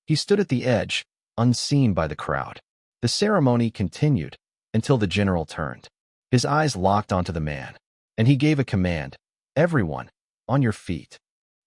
He stood at the edge, unseen by the crowd. The ceremony continued until the general turned. His eyes locked onto the man, and he gave a command. Everyone, on your feet.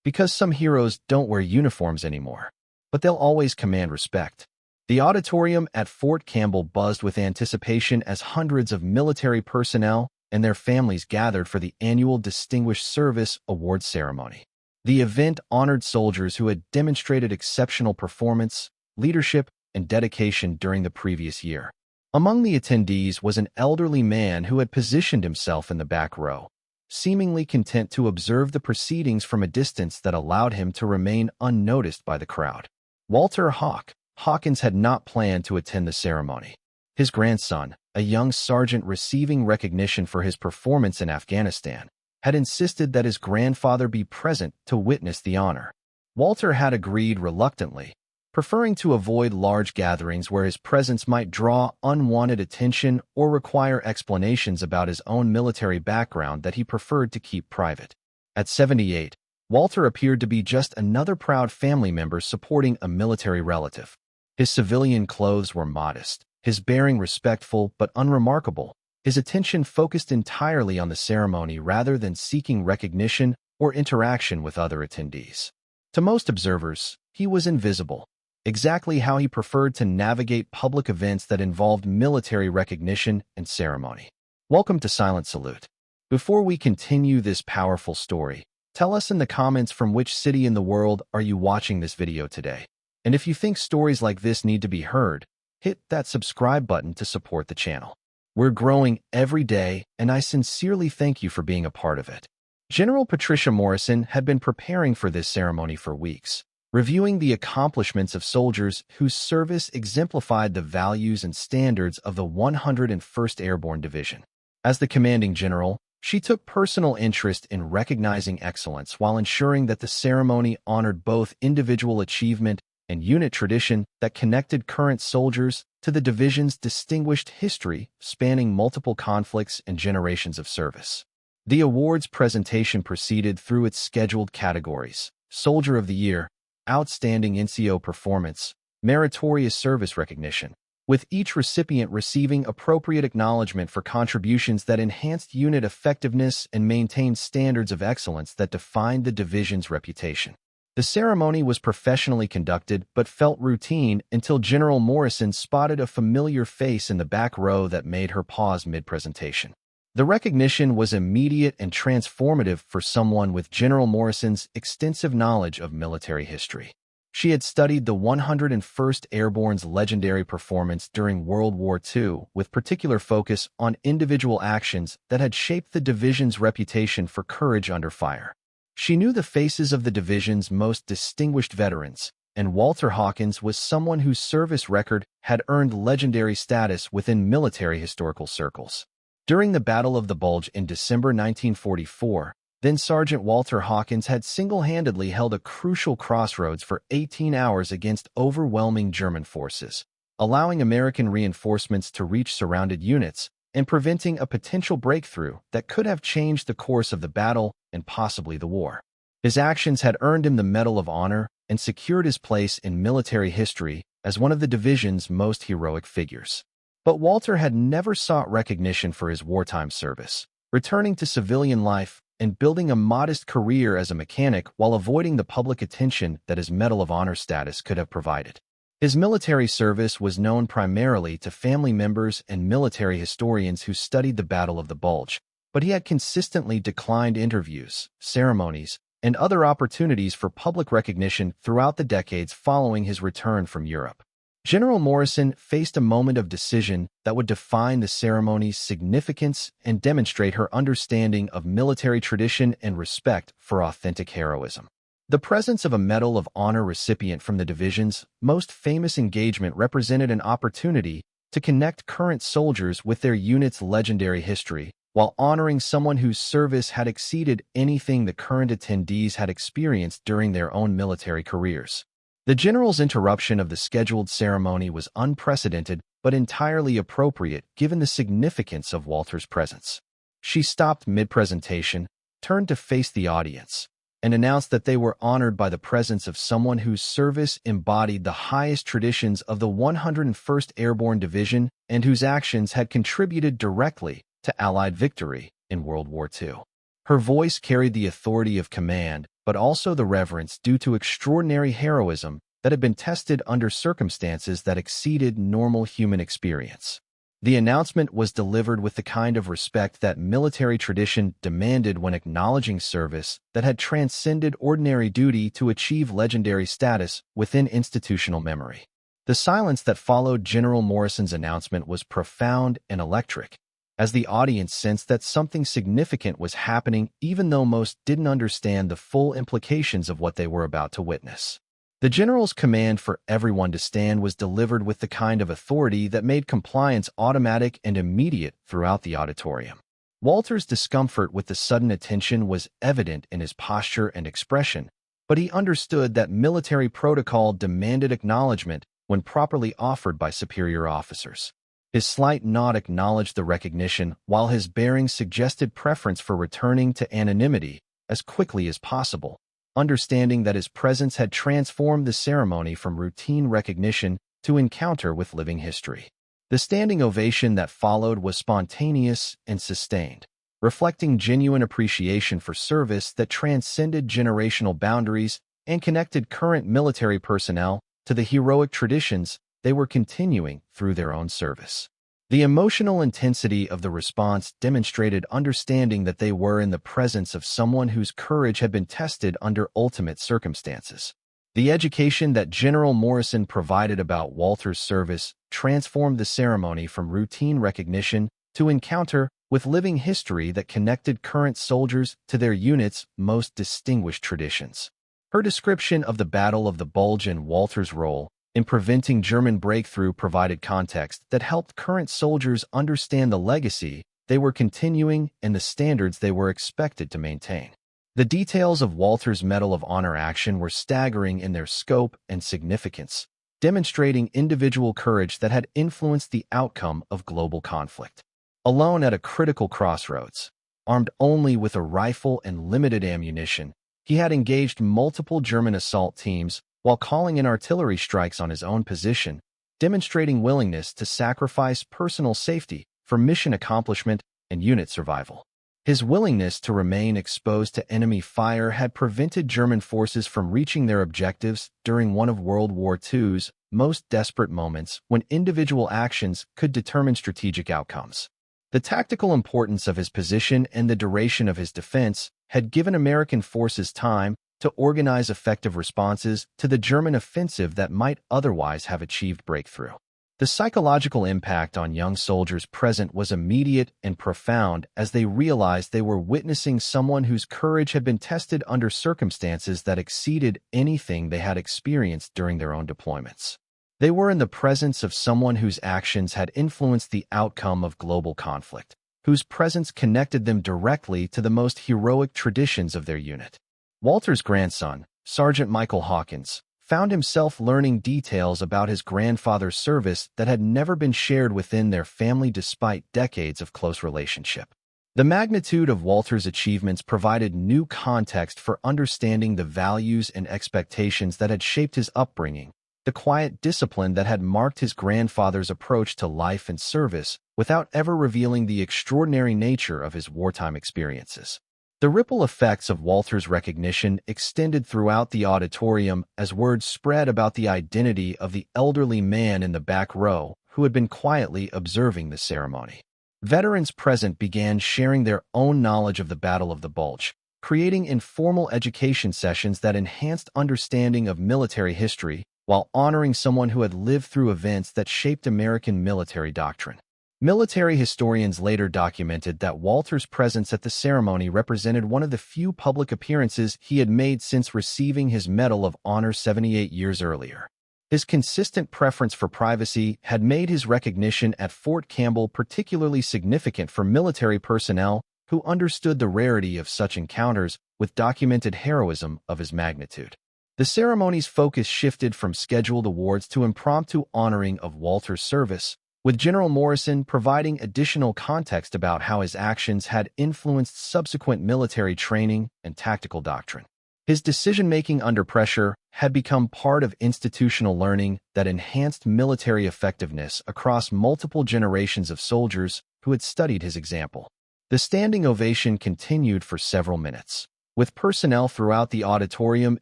Because some heroes don't wear uniforms anymore, but they'll always command respect. The auditorium at Fort Campbell buzzed with anticipation as hundreds of military personnel and their families gathered for the annual Distinguished Service Award ceremony. The event honored soldiers who had demonstrated exceptional performance, leadership, and dedication during the previous year. Among the attendees was an elderly man who had positioned himself in the back row, seemingly content to observe the proceedings from a distance that allowed him to remain unnoticed by the crowd. Walter Hawkins had not planned to attend the ceremony. His grandson, a young sergeant receiving recognition for his performance in Afghanistan, had insisted that his grandfather be present to witness the honor. Walter had agreed reluctantly, preferring to avoid large gatherings where his presence might draw unwanted attention or require explanations about his own military background that he preferred to keep private. At 78, Walter appeared to be just another proud family member supporting a military relative. His civilian clothes were modest, his bearing respectful but unremarkable, his attention focused entirely on the ceremony rather than seeking recognition or interaction with other attendees. To most observers, he was invisible, exactly how he preferred to navigate public events that involved military recognition and ceremony. Welcome to Silent Salute. Before we continue this powerful story, tell us in the comments from which city in the world are you watching this video today. And if you think stories like this need to be heard, hit that subscribe button to support the channel. We're growing every day, and I sincerely thank you for being a part of it. General Patricia Morrison had been preparing for this ceremony for weeks, reviewing the accomplishments of soldiers whose service exemplified the values and standards of the 101st Airborne Division. As the commanding general, she took personal interest in recognizing excellence while ensuring that the ceremony honored both individual achievement and unit tradition that connected current soldiers to the division's distinguished history spanning multiple conflicts and generations of service. The awards presentation proceeded through its scheduled categories: Soldier of the Year, Outstanding NCO Performance, Meritorious Service Recognition, with each recipient receiving appropriate acknowledgement for contributions that enhanced unit effectiveness and maintained standards of excellence that defined the division's reputation. The ceremony was professionally conducted but felt routine until General Morrison spotted a familiar face in the back row that made her pause mid-presentation. The recognition was immediate and transformative for someone with General Morrison's extensive knowledge of military history. She had studied the 101st Airborne's legendary performance during World War II, with particular focus on individual actions that had shaped the division's reputation for courage under fire. She knew the faces of the division's most distinguished veterans, and Walter Hawkins was someone whose service record had earned legendary status within military historical circles. During the Battle of the Bulge in December 1944, then Sergeant Walter Hawkins had single-handedly held a crucial crossroads for 18 hours against overwhelming German forces, allowing American reinforcements to reach surrounded units and preventing a potential breakthrough that could have changed the course of the battle and possibly the war. His actions had earned him the Medal of Honor and secured his place in military history as one of the division's most heroic figures. But Walter had never sought recognition for his wartime service, returning to civilian life and building a modest career as a mechanic while avoiding the public attention that his Medal of Honor status could have provided. His military service was known primarily to family members and military historians who studied the Battle of the Bulge, but he had consistently declined interviews, ceremonies, and other opportunities for public recognition throughout the decades following his return from Europe. General Morrison faced a moment of decision that would define the ceremony's significance and demonstrate her understanding of military tradition and respect for authentic heroism. The presence of a Medal of Honor recipient from the division's most famous engagement represented an opportunity to connect current soldiers with their unit's legendary history, while honoring someone whose service had exceeded anything the current attendees had experienced during their own military careers. The general's interruption of the scheduled ceremony was unprecedented but entirely appropriate given the significance of Walter's presence. She stopped mid-presentation, turned to face the audience, and announced that they were honored by the presence of someone whose service embodied the highest traditions of the 101st Airborne Division and whose actions had contributed directly to Allied victory in World War II. Her voice carried the authority of command, but also the reverence due to extraordinary heroism that had been tested under circumstances that exceeded normal human experience. The announcement was delivered with the kind of respect that military tradition demanded when acknowledging service that had transcended ordinary duty to achieve legendary status within institutional memory. The silence that followed General Morrison's announcement was profound and electric, as the audience sensed that something significant was happening even though most didn't understand the full implications of what they were about to witness. The general's command for everyone to stand was delivered with the kind of authority that made compliance automatic and immediate throughout the auditorium. Walter's discomfort with the sudden attention was evident in his posture and expression, but he understood that military protocol demanded acknowledgement when properly offered by superior officers. His slight nod acknowledged the recognition, while his bearing suggested preference for returning to anonymity as quickly as possible, understanding that his presence had transformed the ceremony from routine recognition to encounter with living history. The standing ovation that followed was spontaneous and sustained, reflecting genuine appreciation for service that transcended generational boundaries and connected current military personnel to the heroic traditions they were continuing through their own service. The emotional intensity of the response demonstrated understanding that they were in the presence of someone whose courage had been tested under ultimate circumstances. The education that General Morrison provided about Walter's service transformed the ceremony from routine recognition to encounter with living history that connected current soldiers to their unit's most distinguished traditions. Her description of the Battle of the Bulge and Walter's role in preventing German breakthrough provided context that helped current soldiers understand the legacy they were continuing and the standards they were expected to maintain. The details of Walter's Medal of Honor action were staggering in their scope and significance, demonstrating individual courage that had influenced the outcome of global conflict. Alone at a critical crossroads, armed only with a rifle and limited ammunition, he had engaged multiple German assault teams while calling in artillery strikes on his own position, demonstrating willingness to sacrifice personal safety for mission accomplishment and unit survival. His willingness to remain exposed to enemy fire had prevented German forces from reaching their objectives during one of World War II's most desperate moments when individual actions could determine strategic outcomes. The tactical importance of his position and the duration of his defense had given American forces time to organize effective responses to the German offensive that might otherwise have achieved breakthrough. The psychological impact on young soldiers present was immediate and profound as they realized they were witnessing someone whose courage had been tested under circumstances that exceeded anything they had experienced during their own deployments. They were in the presence of someone whose actions had influenced the outcome of global conflict, whose presence connected them directly to the most heroic traditions of their unit. Walter's grandson, Sergeant Michael Hawkins, found himself learning details about his grandfather's service that had never been shared within their family despite decades of close relationship. The magnitude of Walter's achievements provided new context for understanding the values and expectations that had shaped his upbringing, the quiet discipline that had marked his grandfather's approach to life and service without ever revealing the extraordinary nature of his wartime experiences. The ripple effects of Walter's recognition extended throughout the auditorium as word spread about the identity of the elderly man in the back row who had been quietly observing the ceremony. Veterans present began sharing their own knowledge of the Battle of the Bulge, creating informal education sessions that enhanced understanding of military history while honoring someone who had lived through events that shaped American military doctrine. Military historians later documented that Walter's presence at the ceremony represented one of the few public appearances he had made since receiving his Medal of Honor 78 years earlier. His consistent preference for privacy had made his recognition at Fort Campbell particularly significant for military personnel who understood the rarity of such encounters with documented heroism of his magnitude. The ceremony's focus shifted from scheduled awards to impromptu honoring of Walter's service, with General Morrison providing additional context about how his actions had influenced subsequent military training and tactical doctrine. His decision-making under pressure had become part of institutional learning that enhanced military effectiveness across multiple generations of soldiers who had studied his example. The standing ovation continued for several minutes, with personnel throughout the auditorium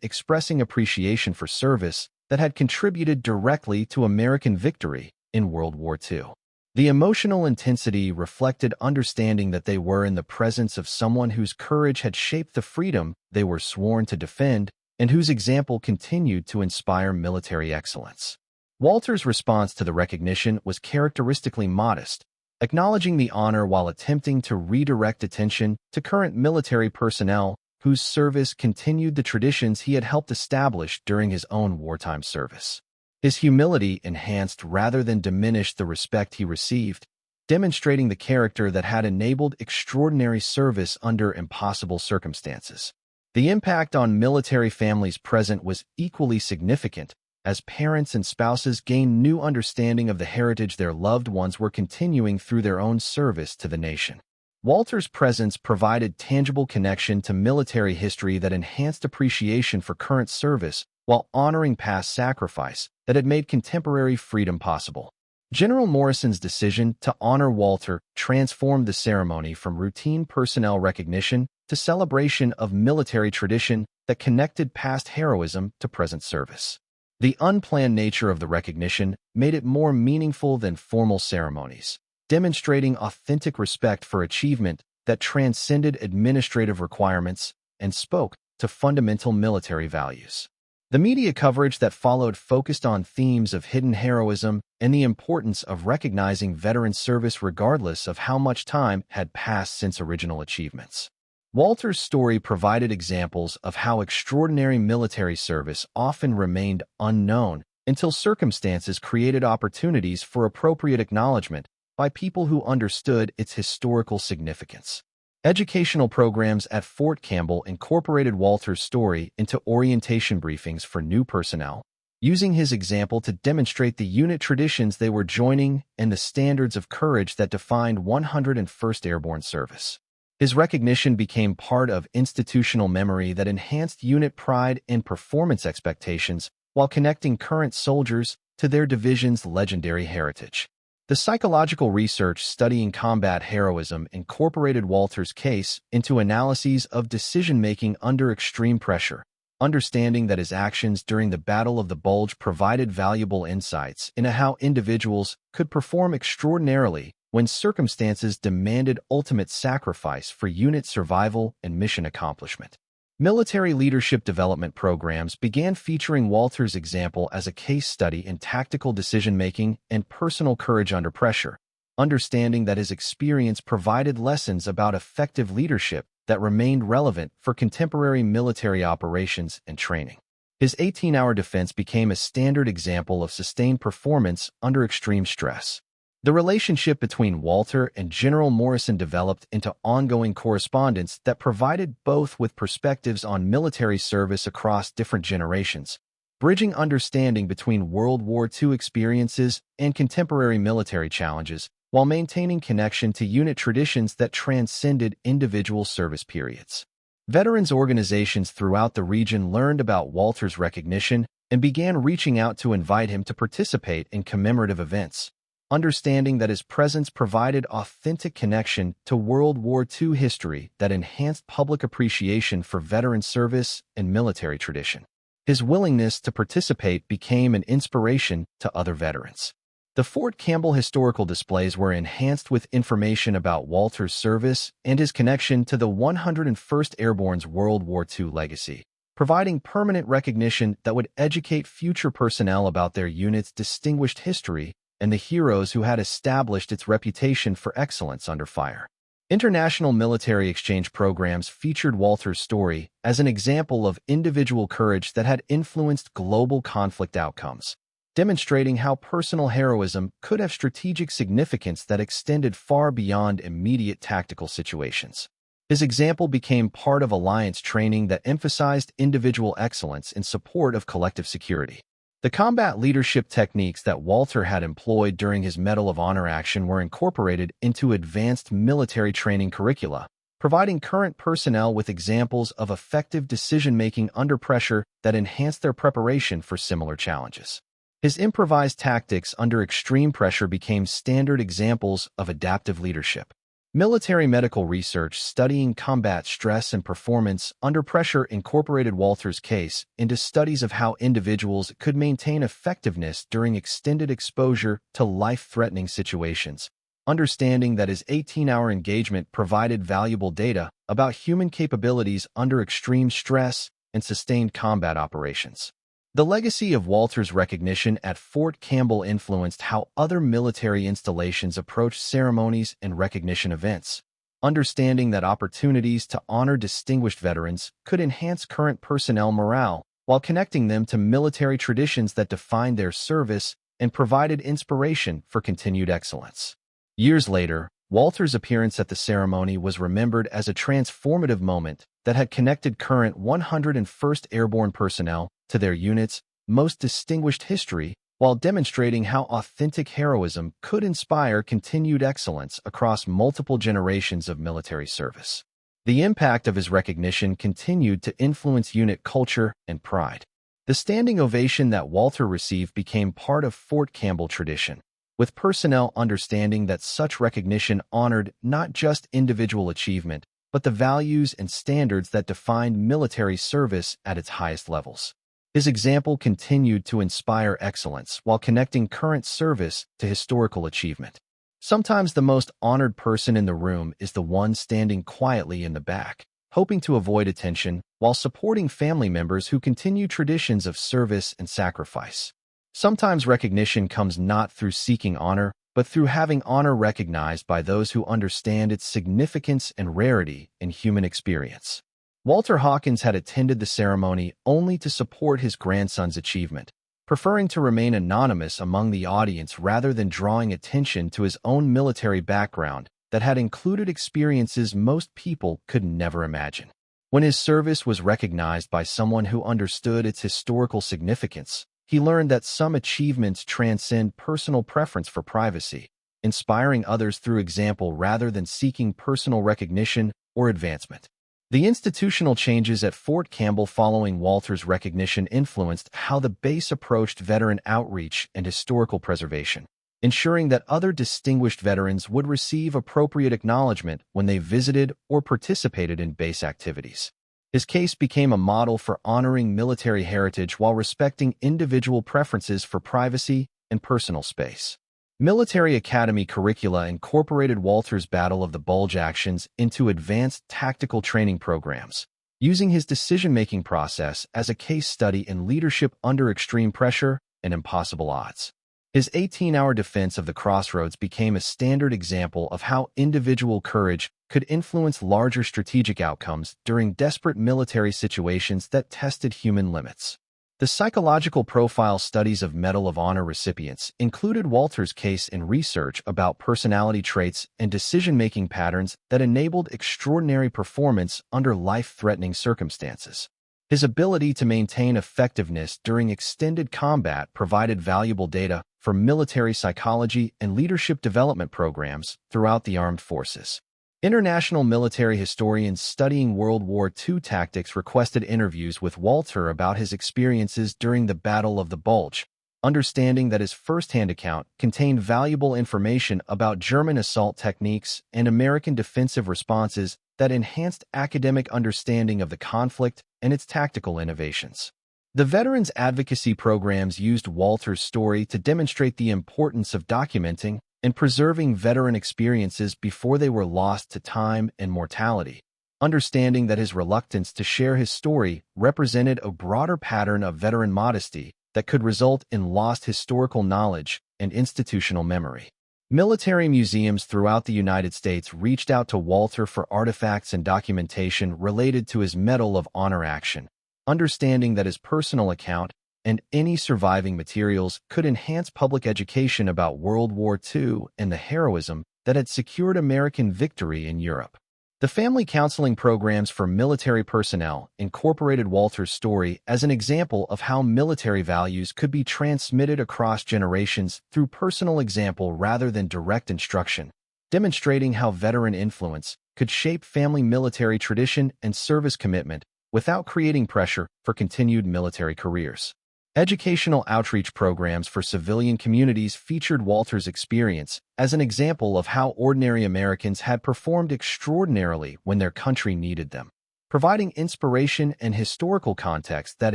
expressing appreciation for service that had contributed directly to American victory in World War II. The emotional intensity reflected understanding that they were in the presence of someone whose courage had shaped the freedom they were sworn to defend and whose example continued to inspire military excellence. Walter's response to the recognition was characteristically modest, acknowledging the honor while attempting to redirect attention to current military personnel whose service continued the traditions he had helped establish during his own wartime service. His humility enhanced rather than diminished the respect he received, demonstrating the character that had enabled extraordinary service under impossible circumstances. The impact on military families present was equally significant, as parents and spouses gained new understanding of the heritage their loved ones were continuing through their own service to the nation. Walter's presence provided tangible connection to military history that enhanced appreciation for current service while honoring past sacrifice that had made contemporary freedom possible. General Morrison's decision to honor Walter transformed the ceremony from routine personnel recognition to celebration of military tradition that connected past heroism to present service. The unplanned nature of the recognition made it more meaningful than formal ceremonies, demonstrating authentic respect for achievement that transcended administrative requirements and spoke to fundamental military values. The media coverage that followed focused on themes of hidden heroism and the importance of recognizing veteran service regardless of how much time had passed since original achievements. Walter's story provided examples of how extraordinary military service often remained unknown until circumstances created opportunities for appropriate acknowledgement by people who understood its historical significance. Educational programs at Fort Campbell incorporated Walter's story into orientation briefings for new personnel, using his example to demonstrate the unit traditions they were joining and the standards of courage that defined 101st Airborne service. His recognition became part of institutional memory that enhanced unit pride and performance expectations while connecting current soldiers to their division's legendary heritage. The psychological research studying combat heroism incorporated Walter's case into analyses of decision-making under extreme pressure, understanding that his actions during the Battle of the Bulge provided valuable insights into how individuals could perform extraordinarily when circumstances demanded ultimate sacrifice for unit survival and mission accomplishment. Military leadership development programs began featuring Walter's example as a case study in tactical decision-making and personal courage under pressure, understanding that his experience provided lessons about effective leadership that remained relevant for contemporary military operations and training. His 18-hour defense became a standard example of sustained performance under extreme stress. The relationship between Walter and General Morrison developed into ongoing correspondence that provided both with perspectives on military service across different generations, bridging understanding between World War II experiences and contemporary military challenges, while maintaining connection to unit traditions that transcended individual service periods. Veterans organizations throughout the region learned about Walter's recognition and began reaching out to invite him to participate in commemorative events, understanding that his presence provided authentic connection to World War II history that enhanced public appreciation for veteran service and military tradition. His willingness to participate became an inspiration to other veterans. The Fort Campbell historical displays were enhanced with information about Walter's service and his connection to the 101st Airborne's World War II legacy, providing permanent recognition that would educate future personnel about their unit's distinguished history and the heroes who had established its reputation for excellence under fire. International military exchange programs featured Walter's story as an example of individual courage that had influenced global conflict outcomes, demonstrating how personal heroism could have strategic significance that extended far beyond immediate tactical situations. His example became part of alliance training that emphasized individual excellence in support of collective security. The combat leadership techniques that Walter had employed during his Medal of Honor action were incorporated into advanced military training curricula, providing current personnel with examples of effective decision-making under pressure that enhance their preparation for similar challenges. His improvised tactics under extreme pressure became standard examples of adaptive leadership. Military medical research studying combat stress and performance under pressure incorporated Walter's case into studies of how individuals could maintain effectiveness during extended exposure to life-threatening situations, understanding that his 18-hour engagement provided valuable data about human capabilities under extreme stress and sustained combat operations. The legacy of Walter's recognition at Fort Campbell influenced how other military installations approached ceremonies and recognition events, understanding that opportunities to honor distinguished veterans could enhance current personnel morale while connecting them to military traditions that defined their service and provided inspiration for continued excellence. Years later, Walter's appearance at the ceremony was remembered as a transformative moment that had connected current 101st Airborne personnel to their unit's most distinguished history, while demonstrating how authentic heroism could inspire continued excellence across multiple generations of military service. The impact of his recognition continued to influence unit culture and pride. The standing ovation that Walter received became part of Fort Campbell tradition, with personnel understanding that such recognition honored not just individual achievement, but the values and standards that defined military service at its highest levels. His example continued to inspire excellence while connecting current service to historical achievement. Sometimes the most honored person in the room is the one standing quietly in the back, hoping to avoid attention while supporting family members who continue traditions of service and sacrifice. Sometimes recognition comes not through seeking honor, but through having honor recognized by those who understand its significance and rarity in human experience. Walter Hawkins had attended the ceremony only to support his grandson's achievement, preferring to remain anonymous among the audience rather than drawing attention to his own military background that had included experiences most people could never imagine. When his service was recognized by someone who understood its historical significance, he learned that some achievements transcend personal preference for privacy, inspiring others through example rather than seeking personal recognition or advancement. The institutional changes at Fort Campbell following Walter's recognition influenced how the base approached veteran outreach and historical preservation, ensuring that other distinguished veterans would receive appropriate acknowledgement when they visited or participated in base activities. His case became a model for honoring military heritage while respecting individual preferences for privacy and personal space. Military Academy curricula incorporated Walter's Battle of the Bulge actions into advanced tactical training programs, using his decision-making process as a case study in leadership under extreme pressure and impossible odds. His 18-hour defense of the crossroads became a standard example of how individual courage could influence larger strategic outcomes during desperate military situations that tested human limits. The psychological profile studies of Medal of Honor recipients included Walter's case in research about personality traits and decision-making patterns that enabled extraordinary performance under life-threatening circumstances. His ability to maintain effectiveness during extended combat provided valuable data for military psychology and leadership development programs throughout the armed forces. International military historians studying World War II tactics requested interviews with Walter about his experiences during the Battle of the Bulge, understanding that his first-hand account contained valuable information about German assault techniques and American defensive responses that enhanced academic understanding of the conflict and its tactical innovations. The Veterans Advocacy programs used Walter's story to demonstrate the importance of documenting and preserving veteran experiences before they were lost to time and mortality, understanding that his reluctance to share his story represented a broader pattern of veteran modesty that could result in lost historical knowledge and institutional memory. Military museums throughout the United States reached out to Walter for artifacts and documentation related to his Medal of Honor action, understanding that his personal account and any surviving materials could enhance public education about World War II and the heroism that had secured American victory in Europe. The family counseling programs for military personnel incorporated Walter's story as an example of how military values could be transmitted across generations through personal example rather than direct instruction, demonstrating how veteran influence could shape family military tradition and service commitment without creating pressure for continued military careers. Educational outreach programs for civilian communities featured Walter's experience as an example of how ordinary Americans had performed extraordinarily when their country needed them, providing inspiration and historical context that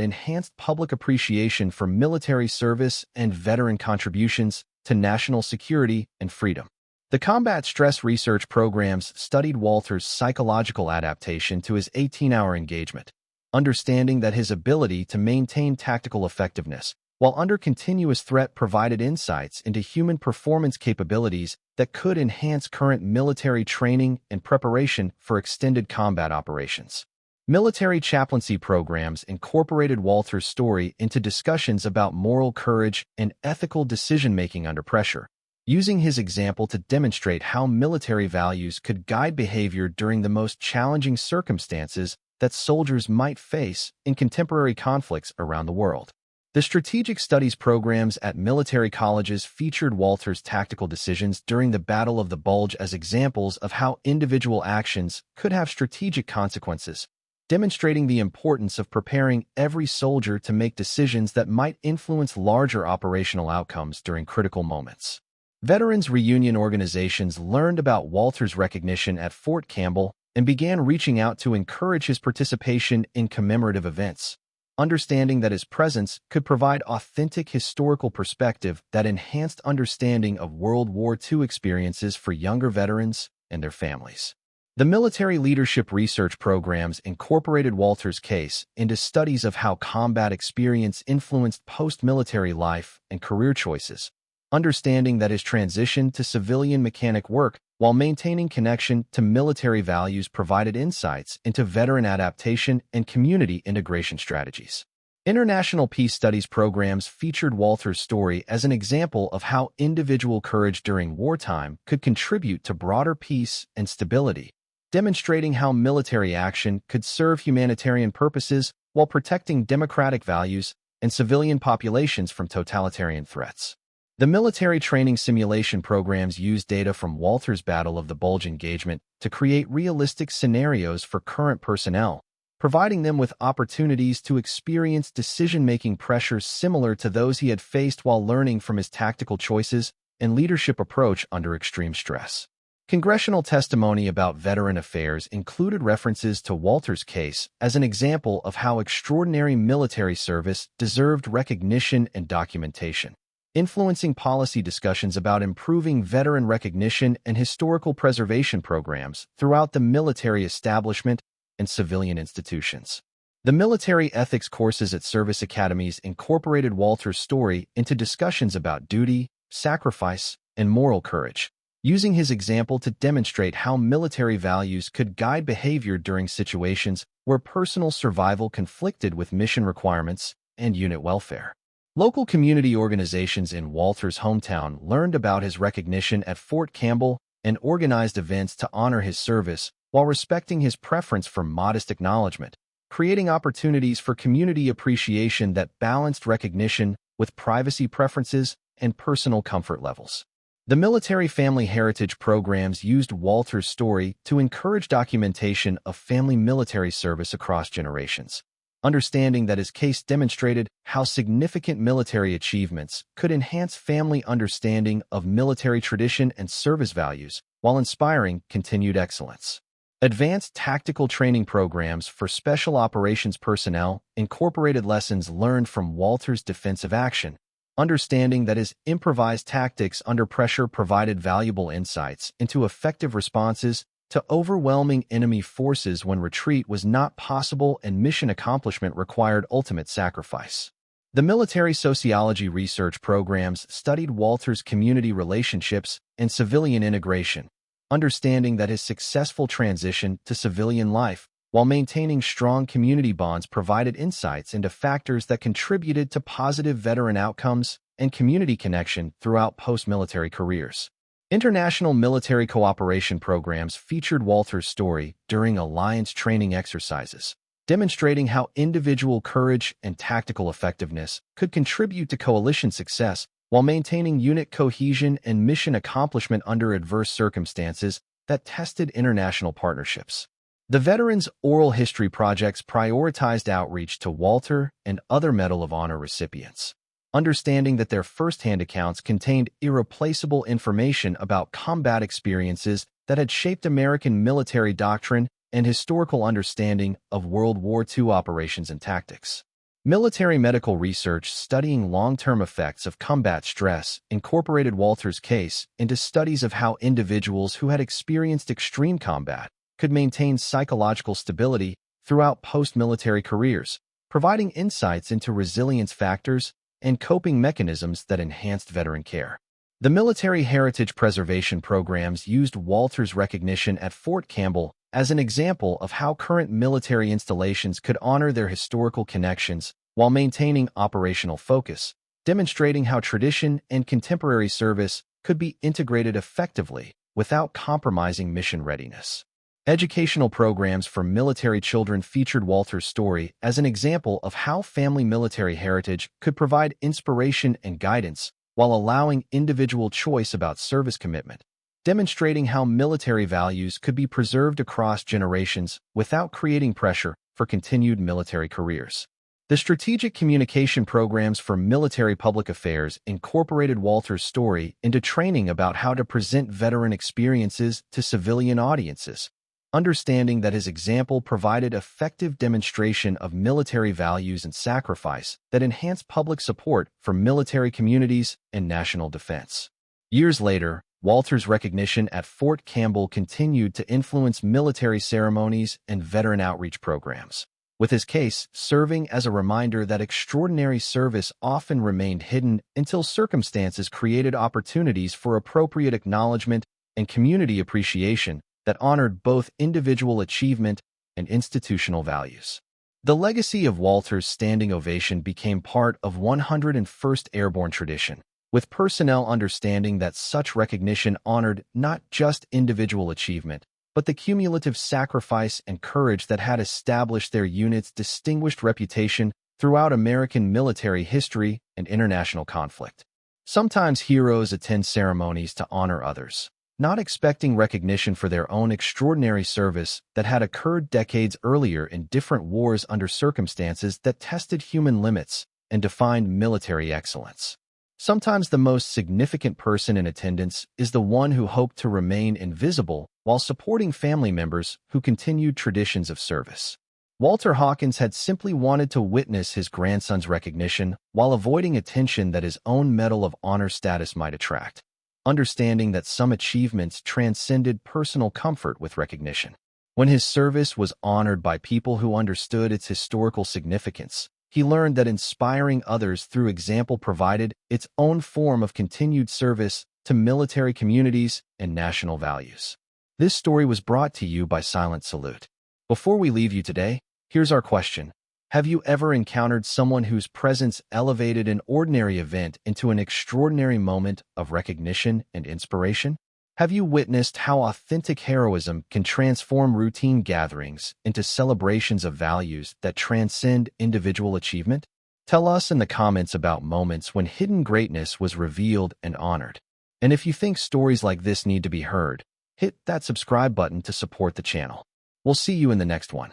enhanced public appreciation for military service and veteran contributions to national security and freedom. The combat stress research programs studied Walter's psychological adaptation to his 18-hour engagement, understanding that his ability to maintain tactical effectiveness while under continuous threat provided insights into human performance capabilities that could enhance current military training and preparation for extended combat operations. Military chaplaincy programs incorporated Walter's story into discussions about moral courage and ethical decision-making under pressure, using his example to demonstrate how military values could guide behavior during the most challenging circumstances that soldiers might face in contemporary conflicts around the world. The strategic studies programs at military colleges featured Walter's tactical decisions during the Battle of the Bulge as examples of how individual actions could have strategic consequences, demonstrating the importance of preparing every soldier to make decisions that might influence larger operational outcomes during critical moments. Veterans reunion organizations learned about Walter's recognition at Fort Campbell and began reaching out to encourage his participation in commemorative events, understanding that his presence could provide authentic historical perspective that enhanced understanding of World War II experiences for younger veterans and their families. The military leadership research programs incorporated Walter's case into studies of how combat experience influenced post-military life and career choices, understanding that his transition to civilian mechanic work while maintaining connection to military values provided insights into veteran adaptation and community integration strategies. International peace studies programs featured Walter's story as an example of how individual courage during wartime could contribute to broader peace and stability, demonstrating how military action could serve humanitarian purposes while protecting democratic values and civilian populations from totalitarian threats. The military training simulation programs used data from Walter's Battle of the Bulge engagement to create realistic scenarios for current personnel, providing them with opportunities to experience decision-making pressures similar to those he had faced while learning from his tactical choices and leadership approach under extreme stress. Congressional testimony about veteran affairs included references to Walter's case as an example of how extraordinary military service deserved recognition and documentation, influencing policy discussions about improving veteran recognition and historical preservation programs throughout the military establishment and civilian institutions. The military ethics courses at service academies incorporated Walter's story into discussions about duty, sacrifice, and moral courage, using his example to demonstrate how military values could guide behavior during situations where personal survival conflicted with mission requirements and unit welfare. Local community organizations in Walter's hometown learned about his recognition at Fort Campbell and organized events to honor his service while respecting his preference for modest acknowledgement, creating opportunities for community appreciation that balanced recognition with privacy preferences and personal comfort levels. The military family heritage programs used Walter's story to encourage documentation of family military service across generations, understanding that his case demonstrated how significant military achievements could enhance family understanding of military tradition and service values while inspiring continued excellence. Advanced tactical training programs for special operations personnel incorporated lessons learned from Walter's defensive action, understanding that his improvised tactics under pressure provided valuable insights into effective responses to overwhelming enemy forces when retreat was not possible and mission accomplishment required ultimate sacrifice. The military sociology research programs studied Walter's community relationships and civilian integration, understanding that his successful transition to civilian life while maintaining strong community bonds provided insights into factors that contributed to positive veteran outcomes and community connection throughout post-military careers. International military cooperation programs featured Walter's story during alliance training exercises, demonstrating how individual courage and tactical effectiveness could contribute to coalition success while maintaining unit cohesion and mission accomplishment under adverse circumstances that tested international partnerships. The Veterans Oral History Projects prioritized outreach to Walter and other Medal of Honor recipients, understanding that their first-hand accounts contained irreplaceable information about combat experiences that had shaped American military doctrine and historical understanding of World War II operations and tactics. Military medical research studying long-term effects of combat stress incorporated Walter's case into studies of how individuals who had experienced extreme combat could maintain psychological stability throughout post-military careers, providing insights into resilience factors and coping mechanisms that enhanced veteran care. The military heritage preservation programs used Walter's recognition at Fort Campbell as an example of how current military installations could honor their historical connections while maintaining operational focus, demonstrating how tradition and contemporary service could be integrated effectively without compromising mission readiness. Educational programs for military children featured Walter's story as an example of how family military heritage could provide inspiration and guidance while allowing individual choice about service commitment, demonstrating how military values could be preserved across generations without creating pressure for continued military careers. The strategic communication programs for military public affairs incorporated Walter's story into training about how to present veteran experiences to civilian audiences, understanding that his example provided effective demonstration of military values and sacrifice that enhanced public support for military communities and national defense. Years later, Walter's recognition at Fort Campbell continued to influence military ceremonies and veteran outreach programs, with his case serving as a reminder that extraordinary service often remained hidden until circumstances created opportunities for appropriate acknowledgement and community appreciation that honored both individual achievement and institutional values. The legacy of Walter's standing ovation became part of 101st Airborne tradition, with personnel understanding that such recognition honored not just individual achievement, but the cumulative sacrifice and courage that had established their unit's distinguished reputation throughout American military history and international conflict. Sometimes heroes attend ceremonies to honor others, not expecting recognition for their own extraordinary service that had occurred decades earlier in different wars under circumstances that tested human limits and defined military excellence. Sometimes the most significant person in attendance is the one who hoped to remain invisible while supporting family members who continued traditions of service. Walter Hawkins had simply wanted to witness his grandson's recognition while avoiding attention that his own Medal of Honor status might attract, understanding that some achievements transcended personal comfort with recognition. When his service was honored by people who understood its historical significance, he learned that inspiring others through example provided its own form of continued service to military communities and national values. This story was brought to you by Silent Salute. Before we leave you today, here's our question. Have you ever encountered someone whose presence elevated an ordinary event into an extraordinary moment of recognition and inspiration? Have you witnessed how authentic heroism can transform routine gatherings into celebrations of values that transcend individual achievement? Tell us in the comments about moments when hidden greatness was revealed and honored. And if you think stories like this need to be heard, hit that subscribe button to support the channel. We'll see you in the next one.